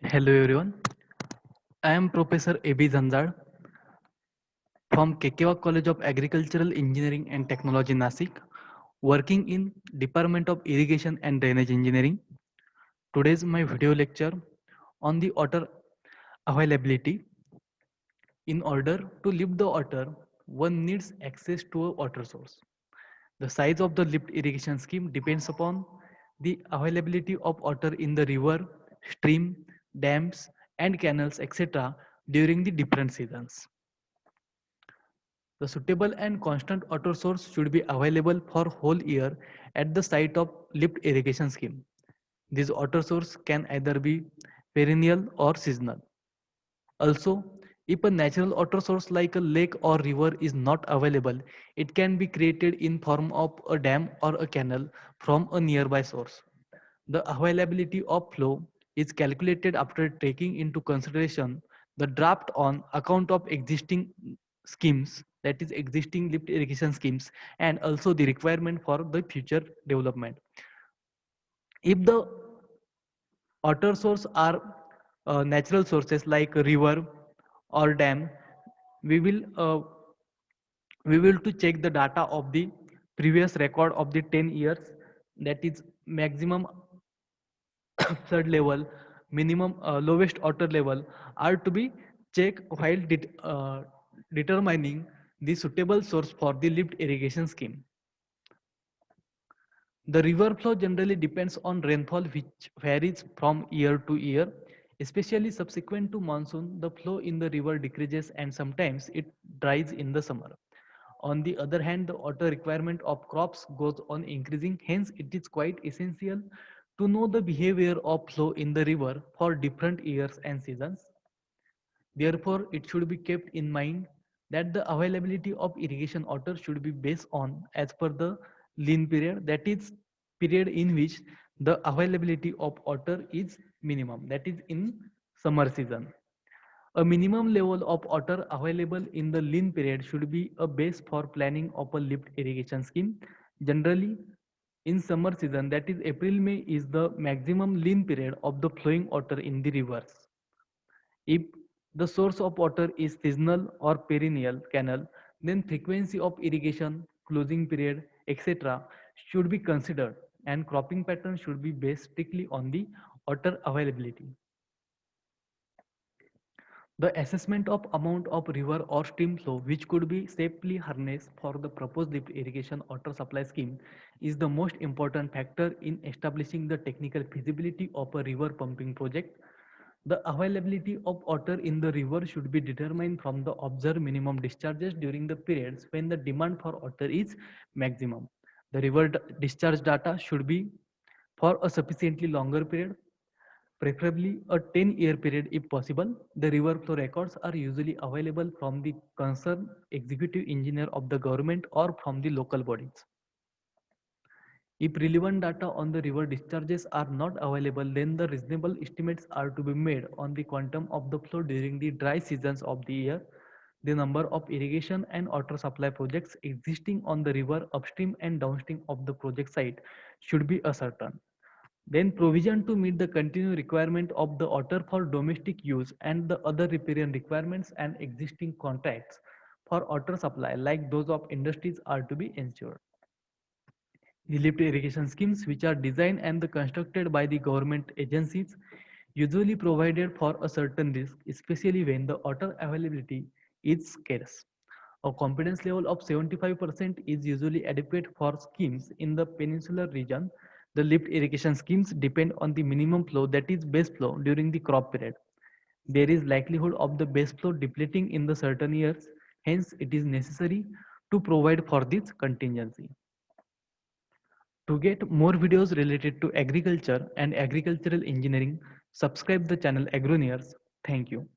Hello everyone, I am Professor A.B. Zanzad from Kekewa College of Agricultural Engineering and Technology Nasik, working in Department of Irrigation and Drainage Engineering. Today's my video lecture on the water availability. In order to lift the water, one needs access to a water source. The size of the lift irrigation scheme depends upon the availability of water in the river, stream, dams, and canals, etc. during the different seasons. The suitable and constant water source should be available for whole year at the site of lift irrigation scheme. This water source can either be perennial or seasonal. Also, if a natural water source like a lake or river is not available, it can be created in form of a dam or a canal from a nearby source. The availability of flow is calculated after taking into consideration the draft on account of existing schemes, that is existing lift irrigation schemes, and also the requirement for the future development. If the water source are natural sources like a river or dam, we will uh, we will to check the data of the previous record of the 10 years, that is maximum third level, minimum lowest water level are to be checked while determining the suitable source for the lift irrigation scheme. The river flow generally depends on rainfall, which varies from year to year. Especially subsequent to monsoon, the flow in the river decreases and sometimes it dries in the summer. On the other hand, the water requirement of crops goes on increasing, hence it is quite essential to know the behavior of flow in the river for different years and seasons. Therefore, it should be kept in mind that the availability of irrigation water should be based on as per the lean period, that is period in which the availability of water is minimum, that is in summer season. A minimum level of water available in the lean period should be a base for planning of a lift irrigation scheme. Generally, in summer season, that is April-May, is the maximum lean period of the flowing water in the rivers. If the source of water is seasonal or perennial canal, then frequency of irrigation, closing period, etc. should be considered, and cropping pattern should be based strictly on the water availability. The assessment of amount of river or stream flow which could be safely harnessed for the proposed lift irrigation water supply scheme is the most important factor in establishing the technical feasibility of a river pumping project. The availability of water in the river should be determined from the observed minimum discharges during the periods when the demand for water is maximum. The river discharge data should be for a sufficiently longer period, preferably a 10-year period if possible. The river flow records are usually available from the concerned executive engineer of the government or from the local bodies. If relevant data on the river discharges are not available, then the reasonable estimates are to be made on the quantum of the flow during the dry seasons of the year. The number of irrigation and water supply projects existing on the river upstream and downstream of the project site should be ascertained. Then provision to meet the continued requirement of the water for domestic use and the other riparian requirements and existing contracts for water supply like those of industries are to be ensured. The lift irrigation schemes, which are designed and constructed by the government agencies, usually provided for a certain risk, especially when the water availability is scarce. A confidence level of 75% is usually adequate for schemes in the peninsular region. The lift irrigation schemes depend on the minimum flow, that is base flow, during the crop period. There is likelihood of the base flow depleting in the certain years, hence it is necessary to provide for this contingency. To get more videos related to agriculture and agricultural engineering, subscribe the channel Agroneers. Thank you.